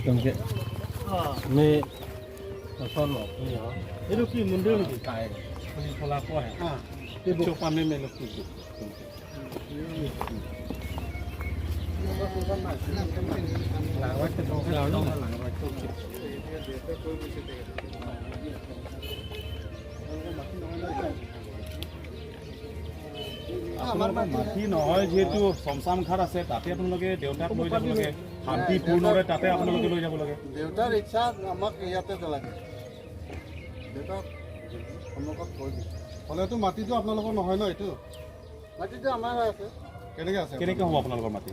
तुमके मैं सॉल्व ये लोग की मुंडे में काय पुलिस वाला को है हां ये चोपा में लोग की लावा के दो लावा ना लावा तो মাটি নহয় যেহেতু শমশান ঘাট আছে তাতে আপোনালোকে দেউতাক লৈ যাব লাগে শান্তিপূৰ্ণৰে তাতে আপোনালোকে লৈ যাব লাগে দেউতাৰ ইচ্ছা আমাক ইয়াতে লাগে দেউতাক সন্মুখত কৈ দিছে হ'লেতো মাটিটো আপোনালোকৰ নহয় ন এইটো মাটিটো আমাৰ হৈ আছে কেনেকৈ হ'ব আপোনালোকৰ মাটি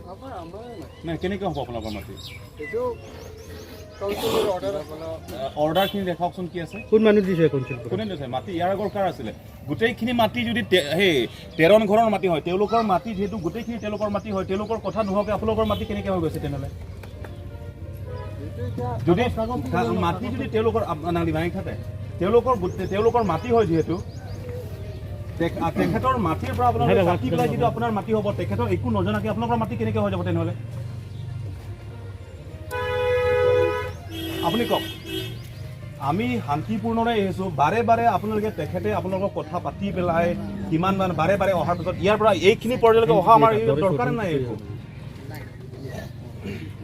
নাই কেনেকৈ হ'ব আপোনালোকৰ মাটি এইটো কাউন্সিলৰ অৰ্ডাৰখিনি দেখাওকচোন কি আছে কোন মানুহ দিছে কাউন্সিল কোনে দিছে মাটি ইয়াৰ আগৰ কাৰ আছিলে গোটেইখিনি মাটি যদি সেই 13 ঘৰৰ মাটি হয় তেওঁলোকৰ মাটি যেহেতু গোটেইখিনি তেওঁলোকৰ মাটি হয় তেওঁলোকৰ কথা নোহোৱাকৈ আপোনালোকৰ মাটি কেনেকৈ হৈ গৈছে তেনেহ'লে যদি মাটি যদি তেওঁলোকৰ নালি ভাঙি খাতে তেওঁলোকৰ মাটি হয় যিহেতু তেখেতৰ মাটিৰ পৰা আপোনালোকে কাটি পেলাই যিটো আপোনাৰ মাটি হ'ব তেখেতৰ একো নজনাকৈ আপোনালোকৰ মাটি কেনেকৈ হৈ যাব তেনেহ'লে আপুনি কওক আমি শান্তিপূৰ্ণৰে আহিছোঁ বাৰে বাৰে আপোনালোকে তেখেতে আপোনালোকৰ কথা পাতি পেলাই কিমান বাৰে বাৰে অহাৰ পিছত ইয়াৰ পৰা এইখিনি পৰ্যায়লৈকে অহা আমাৰ দৰকাৰ নাই এইটো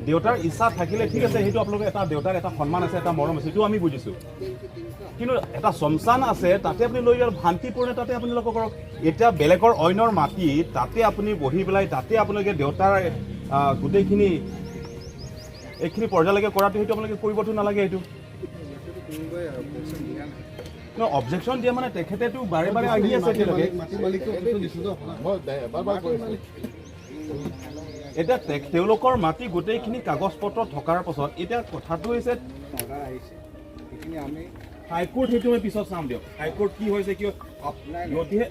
দেউতাৰ ইচ্ছা থাকিলে ঠিক আছে সেইটো আপোনালোকে এটা দেউতাৰ এটা সন্মান আছে এটা মৰম আছে সেইটো আমি বুজিছোঁ কিন্তু এটা শমশান আছে তাতে আপুনি লৈ গ'ল শান্তিপূৰ্ণ তাতে আপোনালোকে কৰক এতিয়া বেলেগৰ অন্যৰ মাটি তাতে আপুনি বহি পেলাই তাতে আপোনালোকে দেউতাৰ গোটেইখিনি এইখিনি পৰ্যায়লৈকে কৰাটো সেইটো আপোনালোকে কৰিবতো নালাগে এইটো অবজেকশ্যন দিয়া মানে তেখেতেতো বাৰে বাৰে আহি আছে এতিয়া তেওঁলোকৰ মাটি গোটেইখিনি কাগজ পত্ৰ থকাৰ পাছত এতিয়া কথাটো হৈছে হাইকোৰ্ট সেইটো মই পিছত চাম দিয়ক হাইকোৰ্ট কি হৈছে কিয় যদিহে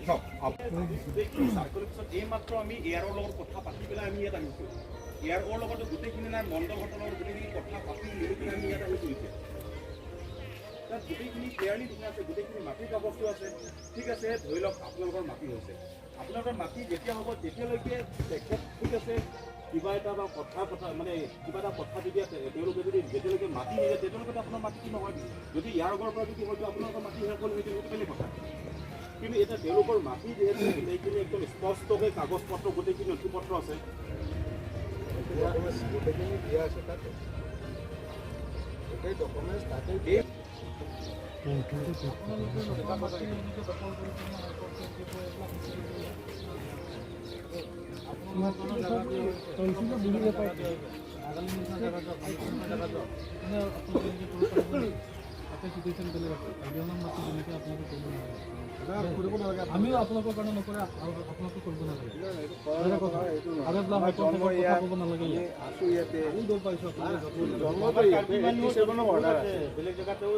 এই মাত্ৰ আমি এয়াৰৰ লগত কথা পাতি পেলাই আমি ইয়াত আহিছোঁ এয়াৰৰ লগতো গোটেইখিনি নাই মণ্ডল ঘটৰ লগত গোটেইখিনি কথা পাতি মেলি পেলাই আমি ইয়াত আহিছোঁ এতিয়া তাত গোটেইখিনি ক্লিয়াৰলি ঠিক আছে গোটেইখিনি মাটিৰ কাগজটো আছে ঠিক আছে ধৰি লওক আপোনালোকৰ মাটি হৈছে আপোনালোকৰ মাটি যেতিয়া হ'ব তেতিয়ালৈকে তেখেত ঠিক আছে কিবা এটা বা কথা মানে কিবা এটা কথা যদি তেওঁলোকে যদি যেতিয়ালৈকে মাটি নিয়ে তেতিয়ালৈকে আপোনাৰ মাটি কি নহয় যদি ইয়াৰ আগৰ পৰা যদি হয়তো আপোনালোকৰ মাটি শেষ হ'ল সেইটো বেলেগ কথা কিন্তু এতিয়া তেওঁলোকৰ মাটি যিহেতু গোটেইখিনি একদম স্পষ্টকৈ কাগজ পত্ৰ গোটেইখিনি নথি পত্ৰ আছে গোটেইখিনি দিয়া আছে তাতে গোটেই ডকুমেণ্টছ তাতে আমিও আপোনালোকৰ কাৰণে নকৰে আপোনালোকে কৰিব নালাগে আছো ইয়াতে বেলেগ জেগাতেও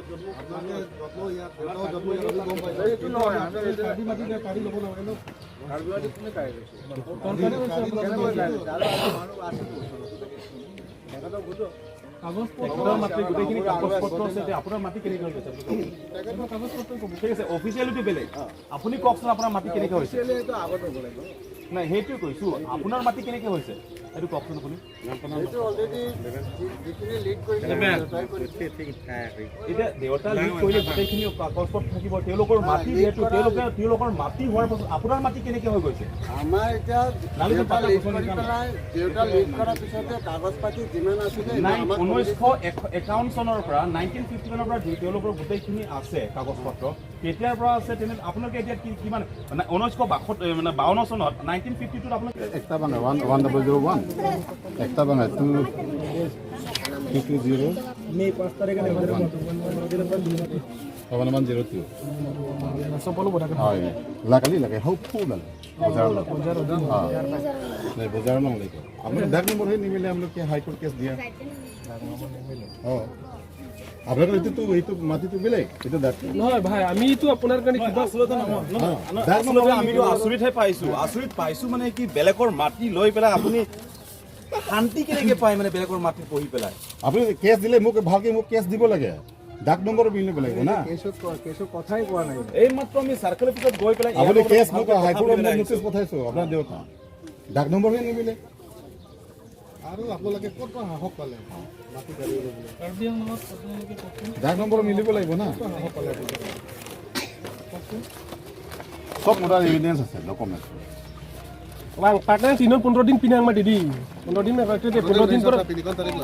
আপোনাৰ মাটি কেনেকৈ হৈছে ঠিক আছে অফিচিয়েলিটো বেলেগ আপুনি কওকচোন আপোনাৰ মাটি কেনেকৈ হৈছে নাই সেইটোৱে কৈছোঁ আপোনাৰ মাটি কেনেকৈ হৈছে এইটো কওকচোন আপুনি এতিয়া দেউতা লিড কৰিলে গোটেইখিনি কাগজ পত্ৰ থাকিব তেওঁলোকৰ মাটি যিহেতু তেওঁলোকৰ মাটি হোৱাৰ পাছত আপোনাৰ মাটি কেনেকৈ হৈ গৈছে আমাৰ এতিয়া দেউতা লিড কৰাৰ পিছতে কাগজ পাতি যিমান আছিলে 1951 চনৰ পৰা 1951 চনৰ পৰা তেওঁলোকৰ গোটেইখিনি আছে কাগজ পত্ৰ তেতিয়াৰ পৰা আছে তেনে আপোনালোকে এতিয়া কিমান 1952 মানে 52 চনত 1952 আপোনালোকে একটা বাংলা 1001 একটা বাংলা 220 মে 5 তাৰিখে Kawan-kawan 02. সকলো কথা হয় লাগালি লাগে হপফুল বাজার नहीं बाजार में लेके हमने डाक नंबर है नहीं मिले हम लोग के हाई कोर्ट केस दिया हां আপনাদের তো মাটি তো বেলেগ এটা ডাক নহয় ভাই আমি তো আপোনাৰ কাৰণে কিবা আছলতে নহয় ডাক নম্বৰ আমি তো আচৰিত পাইছো মানে কি বেলেগৰ মাটি লৈ পেলাই আপুনি শান্তি কেনেকৈ পায় মানে বেলেগৰ মাটি পঢ়ি পেলাই আপুনি কেস দিলে মোক ভালকে মোক কেস দিব লাগে ডাক নম্বৰ বিল লাগিব না কেস কথাই কোৱা নাই এই মাত্ৰ আমি সাৰ্কেল অফিচত গৈ পেলাই আপুনি কেস মোক হাইকোৰ্টত নোটিছ পঠাইছো আপোনাৰ দেউতা ডাক নম্বৰ হে নিমিলে আৰু আপোনালোকে ক'ত সাহস পালে মাটি কাঢ়িবলৈ যাৰ নম্বৰ মিলিব লাগিব না সাহস পালে চব মোটাৰ এভিডেঞ্চ আছে ডকুমেণ্ট তাকে 15 দিন পিনে আমাৰ দিদি 15 দিন 15 দিন তিনিখন তাৰিখ